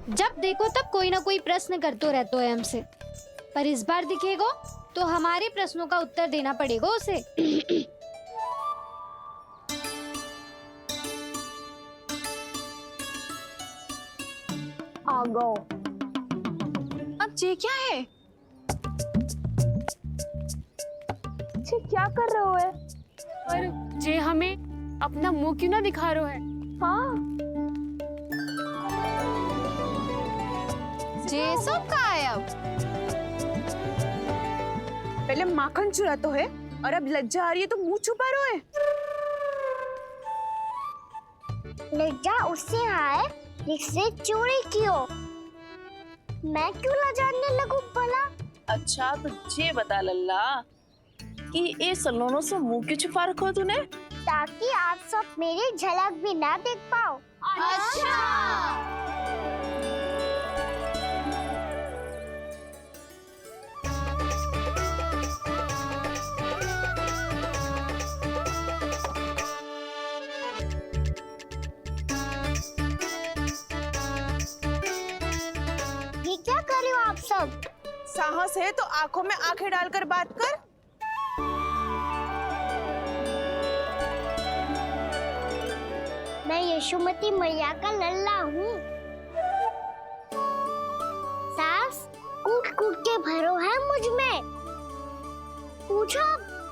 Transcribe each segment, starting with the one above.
जब देखो तब कोई ना कोई प्रश्न करते रहते है हमसे, पर इस बार दिखेगा तो हमारे प्रश्नों का उत्तर देना पड़ेगा उसे। आ गो। अब ये क्या है? ये क्या कर रहे हो है? पर जे हमें अपना मुंह क्यों ना दिखा रहा है? हाँ, जे सब कहाँ है अब? पहले माखन चुरा तो है और अब लज्जा आ रही है तो मुंह छुपा रहे है। लज्जा उससे है जिससे चोरी की हो। मैं क्यों लजाने लगूं भला? अच्छा तो ये बता लल्ला कि ये सलोनों से मुंह क्यों छुपा रखो तूने? ताकि आप सब मेरी झलक भी ना देख पाओ। ये क्या कर रहे हो आप सब? साहस है तो आंखों में आंखें डालकर बात कर। मैं यशोमती मैया का लल्ला हूँ। सास कूट कूट के भरो है मुझ में। पूछो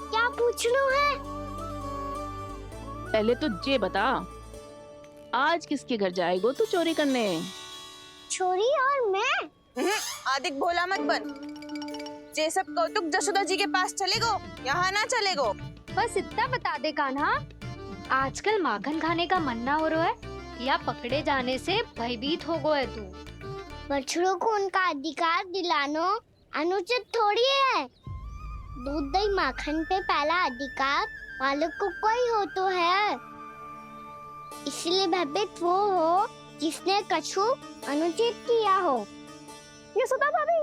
क्या पूछना है? पहले तो ये बता, आज किसके घर जाएगो तू चोरी करने? छोरी और मैं। आदिक भोला मत बन। ये सब कौतुक जशोदा जी के पास चलेगो, यहाँ ना चलेगो। बस इतना बता दे कान्हा, आजकल माखन खाने का मन ना हो रहा है या पकड़े जाने से भयभीत हो गया है तू? बछड़ों को उनका अधिकार दिलाना अनुचित थोड़ी है। दूध दही माखन पे पहला अधिकार मालिक को कोई हो तो है। इसलिए भयभीत वो हो जिसने कछु अनुचित किया हो। यशोदा भाभी।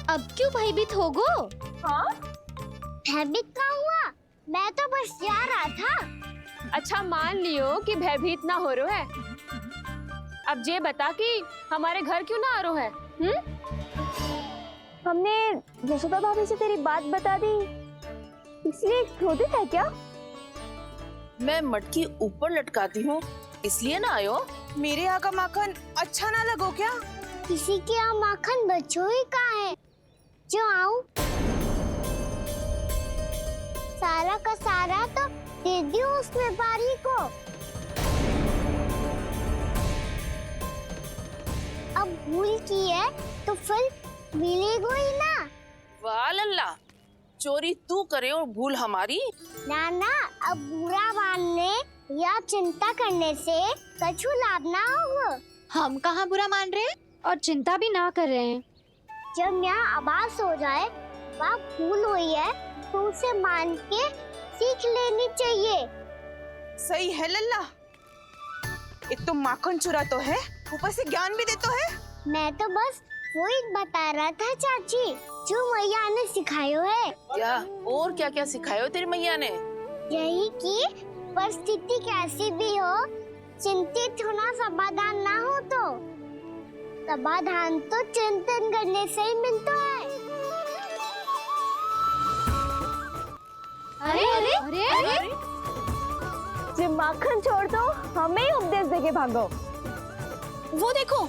अब क्यों भयभीत हो गो? हाँ, भयभीत का हुआ? मैं तो बस जा रहा था। अच्छा मान लियो कि भयभीत ना हो रहा है। अब ये बता कि हमारे घर क्यों ना आ रहा है? हमने यशोदा भाभी से तेरी बात बता दी, इसलिए क्रोधित है क्या? मैं मटकी ऊपर लटकाती हूँ इसलिए ना आयो? मेरे यहाँ का माखन अच्छा ना लगो क्या? किसी के यहाँ माखन बच्चों ही कहाँ है जो आऊं? सारा का सारा तो दे दियो उस व्यापारी को। अब भूल की है तो फिर मिलेगा ही ना। वाह लल्ला, चोरी तू करे और भूल हमारी। ना ना, अब बुरा मानने या चिंता करने से कछु लाभ ना होगा। हम कहाँ बुरा मान रहे हैं और चिंता भी ना कर रहे हैं। जब यहाँ आभास हो जाए वहाँ भूल हुई है तो उसे मान के सीख लेनी चाहिए। सही है लल्ला, एक तो माखन चुरा तो है, ऊपर से ज्ञान भी दे तो है। मैं तो बस वही बता रहा था चाची जो मैया ने सिखायो है। क्या और क्या क्या सिखायो तेरी मैया ने? यही कि परिस्थिति कैसी भी हो, चिंतित होना समाधान ना हो तो समाधान तो चिंतन करने से ही मिलता है। अरे अरे अरे, अरे? ये माखन छोड़ दो, हमें ही उपदेश देके भागो। वो देखो,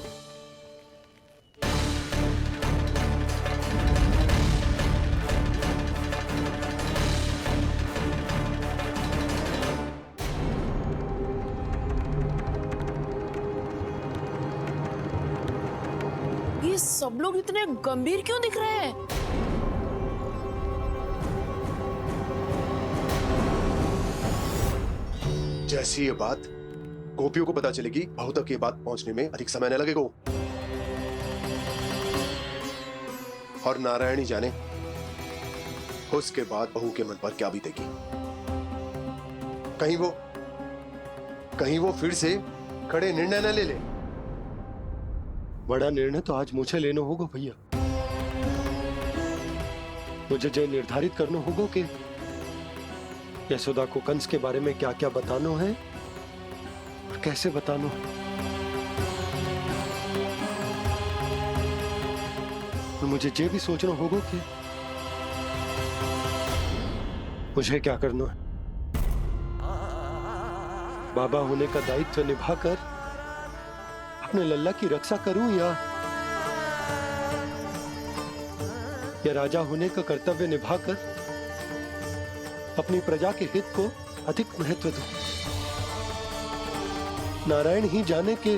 ये सब लोग इतने गंभीर क्यों दिख रहे हैं? जैसी ये बात गोपियों को पता चलेगी, बहू तक ये बात पहुंचने में अधिक समय न लगेगा। और नारायणी जाने उसके बाद बहू के मन पर क्या बीतेगी। कहीं वो फिर से खड़े निर्णय न ले ले। बड़ा निर्णय तो आज मुझे लेना होगा भैया। मुझे जो निर्धारित करना होगा कि यशोदा को कंस के बारे में क्या क्या बताना है और कैसे बताना है। और मुझे ये भी सोचना होगा कि मुझे क्या करना है। बाबा होने का दायित्व निभाकर अपने लल्ला की रक्षा करूं या राजा होने का कर्तव्य निभाकर अपनी प्रजा के हित को अधिक महत्व दूं। नारायण ही जाने के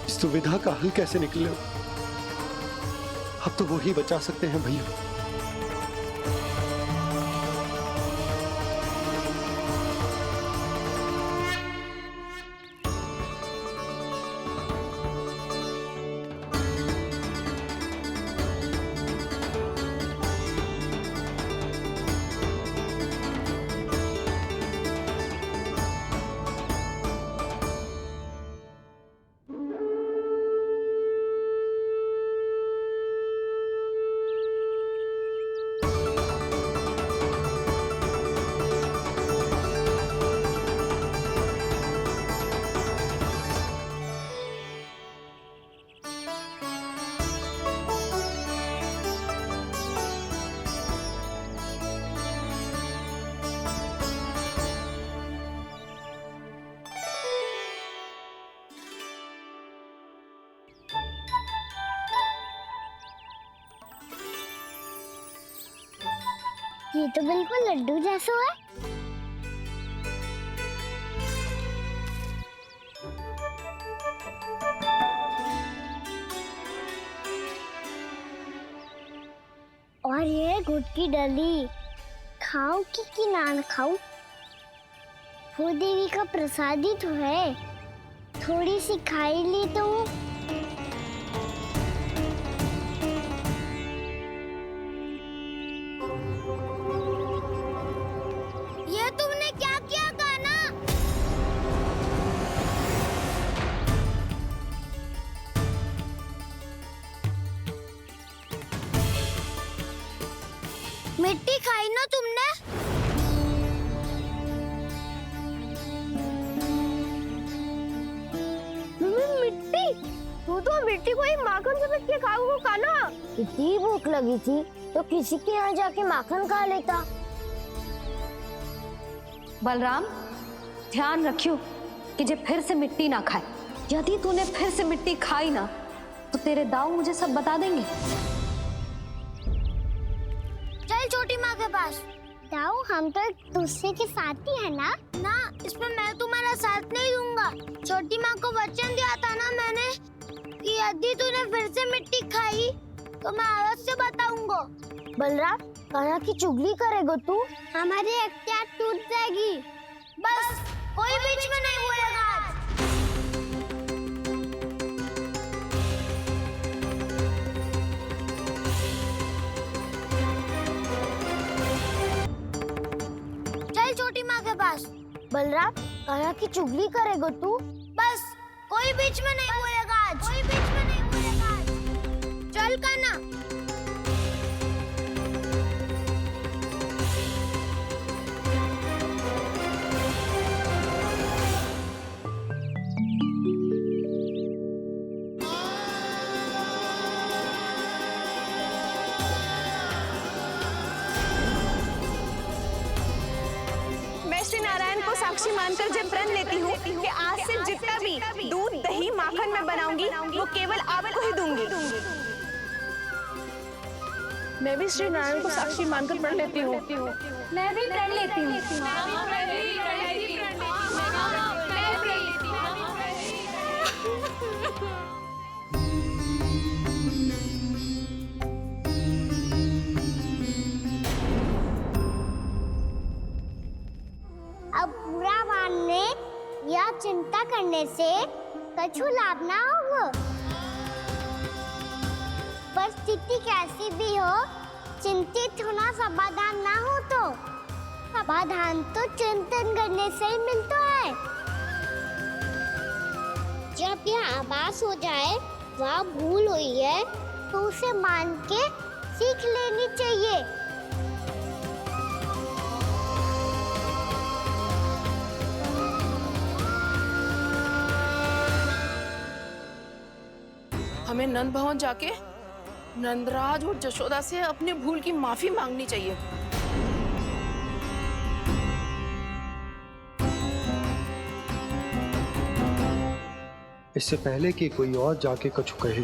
इस दुविधा का हल कैसे निकले। अब तो वो ही बचा सकते हैं भैया। ये तो बिल्कुल लड्डू जैसा है। और ये गुड़ की डली खाऊं कि ना खाऊं? वो देवी का प्रसाद ही तो है, थोड़ी सी खाई ली तो। ये तुमने क्या किया कान्हा? मिट्टी खाई ना तुमने? मिट्टी? तू तो मिट्टी को ही माखन से पीट के खाओगे कान्हा। इतनी भूख लगी थी तो किसी के यहाँ जाके माखन खा लेता। बलराम, ध्यान रखियो कि जे फिर से मिट्टी ना खाए। यदि तूने फिर से मिट्टी खाई ना तो तेरे दाऊ मुझे सब बता देंगे। चल छोटी माँ के पास। दाऊ, हम तो एक दूसरे के साथी है ना? ना, इसमें मैं तुम्हारा साथ नहीं दूंगा। छोटी माँ को वचन दिया था ना मैंने कि यदि तूने फिर से मिट्टी खाई तो मैं अलग से बताऊंगा। बलराम, कान्हा की चुगली करेगा तू? हमारी अख्तियार टूट जाएगी। बस कोई बीच में नहीं बोलेगा आज। चल छोटी माँ के पास। बलराम, कान्हा की चुगली करेगा तू? बस कोई बीच में नहीं बोलेगा आज। कोई बीच में नहीं बोलेगा आज। चल कान्हा। मैं श्री नारायण को साक्षी मानकर जब प्रण लेती हूँ कि आज से जितना भी दूध दही माखन मैं बनाऊंगी वो केवल आपको ही दूंगी। मैं भी श्री नारायण को साक्षी मानकर प्रण लेती हूँ। मैं भी प्रण लेती हूँ। अब बुरा मानने या चिंता करने से कछु लाभ ना होगा। परिस्थिति कैसी भी हो, चिंतित होना समाधान ना हो तो समाधान तो चिंतन करने से ही मिलता है। जब यह आभास हो जाए वह भूल हुई है तो उसे मान के सीख लेनी चाहिए। हमें नंद भवन जाके नंदराज और जशोदा से अपनी भूल की माफी मांगनी चाहिए। इससे पहले कि कोई और जाके कुछ कहे,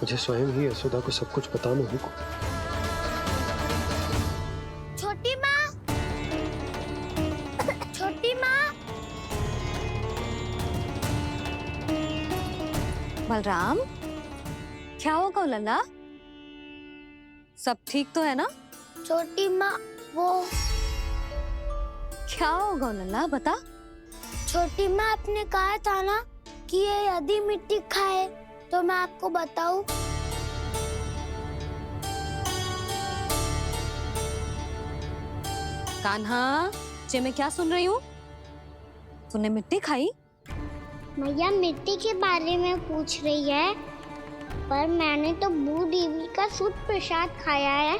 मुझे स्वयं ही यशोदा को सब कुछ बताना होगा। छोटी माँ, छोटी माँ। बलराम, क्या होगा लल्ला? सब ठीक तो है ना? छोटी माँ, वो क्या होगा लल्ला, बता। छोटी माँ, आपने कहा था ना कि ये यदि मिट्टी खाए तो मैं आपको बताऊं। कान्हा, जे मैं क्या सुन रही हूँ? तूने मिट्टी खाई? मैया मिट्टी के बारे में पूछ रही है, पर मैंने तो भू देवी का शुद्ध प्रसाद खाया है।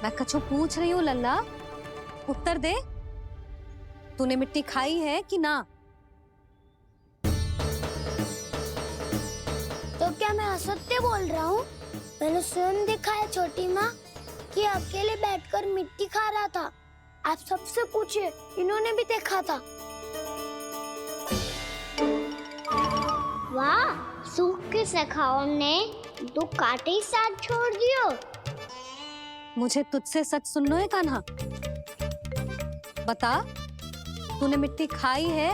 मैं कछु पूछ रही हूँ लल्ला, उत्तर दे। तूने मिट्टी खाई है कि ना? तो क्या मैं असत्य बोल रहा हूँ? मैंने स्वयं देखा है छोटी माँ कि अकेले बैठकर मिट्टी खा रहा था। आप सबसे पूछिए, इन्होंने भी देखा था। वाह, सूख के सखाओं ने दो कांटे ही साथ छोड़ दियो। मुझे तुझसे सच सुनना है कान्हा। बता, तूने मिट्टी खाई है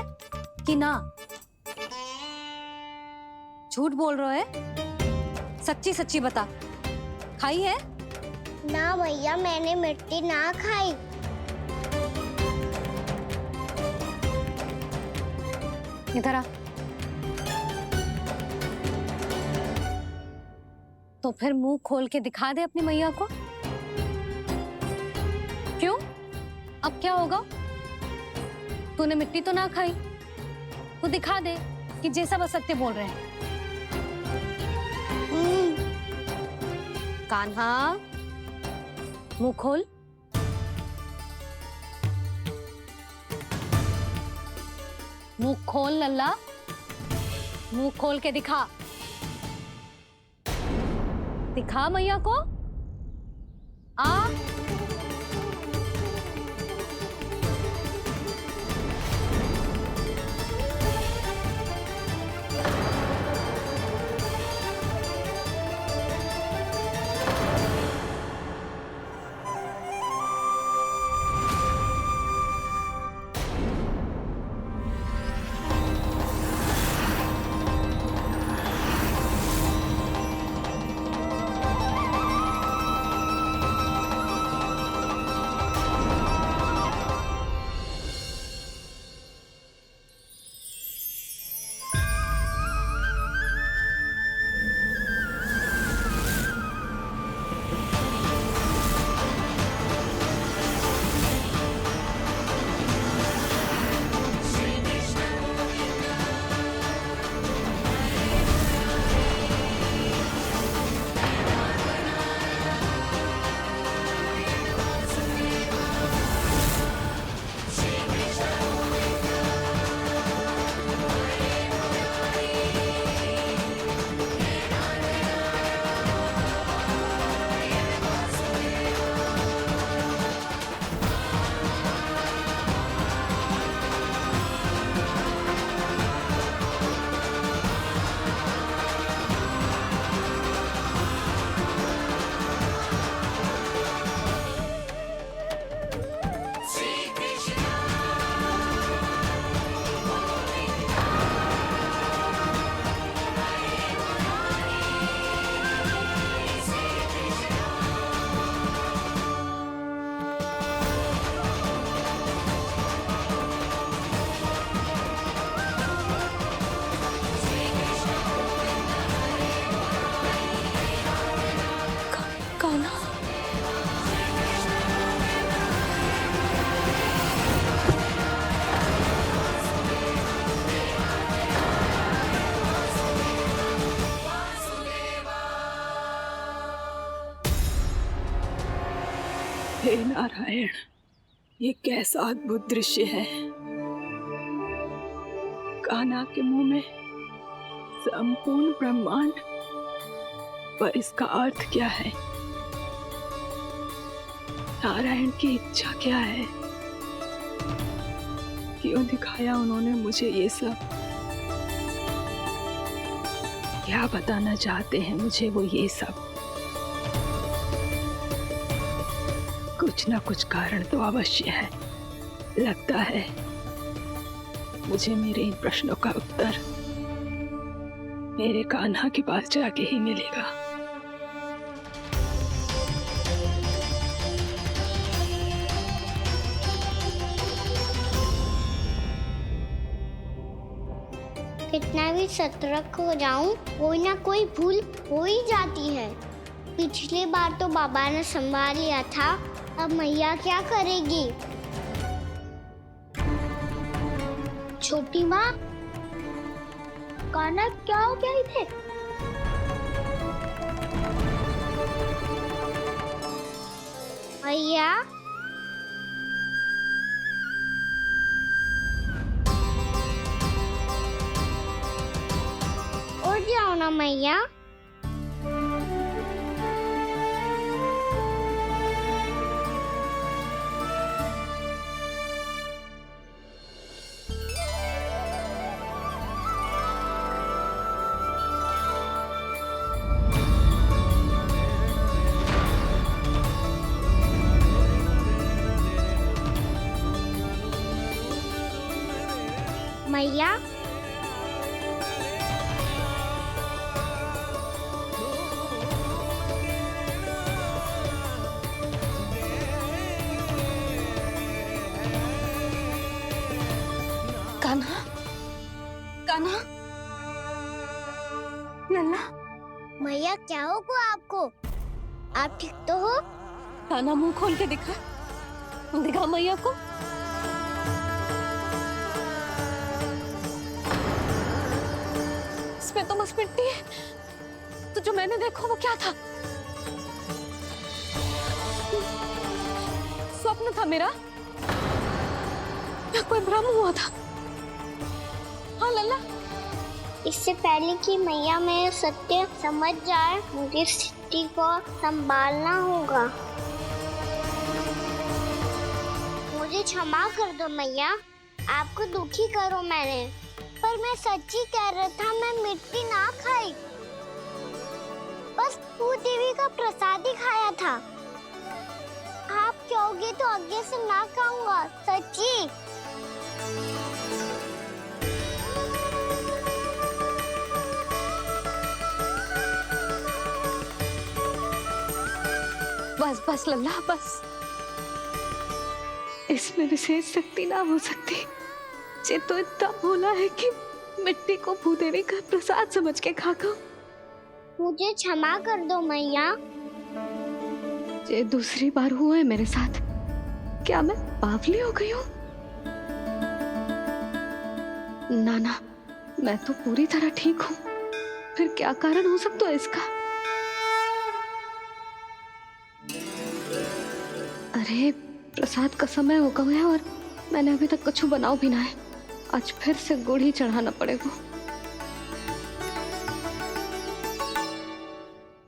कि ना? झूठ बोल रहा है, सच्ची सच्ची बता, खाई है? ना भैया, मैंने मिट्टी ना खाई। इधर आ। तो फिर मुंह खोल के दिखा दे अपनी मैया को। क्यों? अब क्या होगा? तूने मिट्टी तो ना खाई, तो दिखा दे कि जैसा बस सत्य बोल रहे हैं। कान्हा, मुंह खोल। मुंह खोल लल्ला, मुंह खोल के दिखा। दिखा मैया को। आ हे नारायण, ये कैसा अद्भुत दृश्य है। कान्हा के मुंह में संपूर्ण ब्रह्मांड, पर इसका अर्थ क्या है? नारायण की इच्छा क्या है? क्यों दिखाया उन्होंने मुझे ये सब? क्या बताना चाहते हैं मुझे वो ये सब? कुछ ना कुछ कारण तो अवश्य है। लगता है मुझे मेरे इन प्रश्नों का उत्तर मेरे कान्हा के पास जाके ही मिलेगा। कितना भी सतर्क हो जाऊं, कोई ना कोई भूल हो ही जाती है। पिछली बार तो बाबा ने संभाल लिया था, अब मैया क्या करेगी? छोटी माँ, कान्हा क्या हो गया इधर? मैया, उठ जाओ ना मैया। मैया, कान्हा, कान्हा, लल्ला, मैया क्या होगा आपको? आप ठीक तो हो? कान्हा मुंह खोल के दिखा, दिखा मैया को। इसमें तो बस मिट्टी है, तो जो मैंने देखा वो क्या था? स्वप्न था मेरा या कोई भ्रम हुआ था? हाँ लल्ला, इससे पहले कि मैया मेरे सत्य समझ जाए, मुझे स्थिति को संभालना होगा। मुझे क्षमा कर दो मैया, आपको दुखी करो मैंने, पर मैं सच्ची कह रहा था, मैं मिट्टी ना खाई, बस भू देवी का प्रसाद ही खाया था। आप कहोगे तो आगे से ना खाऊंगा, सच्ची। बस बस लल्ला, बस। इसमें विशेष शक्ति ना हो सकती। ये तो इतना भोला है कि मिट्टी को भूदेवी का प्रसाद समझ के खा गो। मुझे क्षमा कर दो मैया। ये दूसरी बार हुआ है मेरे साथ। क्या मैं बावली हो गई हूँ? ना ना, मैं तो पूरी तरह ठीक हूँ। फिर क्या कारण हो सकता है इसका? अरे प्रसाद का समय हो गया है और मैंने अभी तक कुछ बनाओ भी ना है। आज फिर से गुड़ ही चढ़ाना पड़ेगा।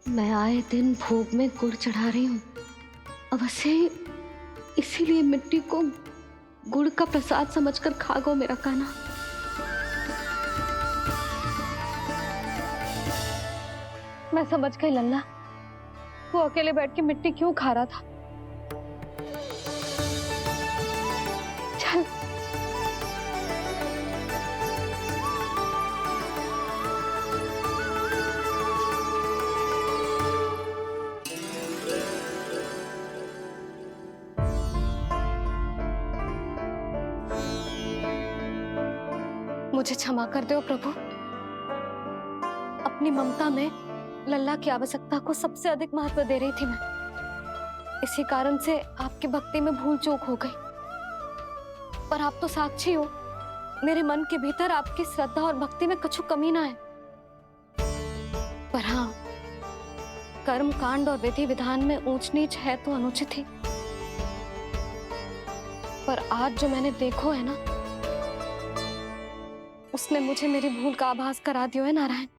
मैं आए दिन भोग में गुड़ चढ़ा रही हूँ, अवश्य इसीलिए मिट्टी को गुड़ का प्रसाद समझकर खा गो मेरा कान्हा। मैं समझ गई लल्ला, वो अकेले बैठ के मिट्टी क्यों खा रहा था। चल मुझे क्षमा कर दो प्रभु। अपनी ममता में लल्ला की आवश्यकता को सबसे अधिक महत्व दे रही थी मैं। इसी कारण से आपकी भक्ति में भूल चूक हो गई। पर आप तो साक्षी हो, मेरे मन के भीतर आपकी श्रद्धा और भक्ति में कुछ कमी ना है। पर हाँ, कर्म कांड और विधि विधान में ऊंच नीच है तो अनुचित ही। पर आज जो मैंने देखो है ना, उसने मुझे मेरी भूल का आभास करा दियो है नारायण।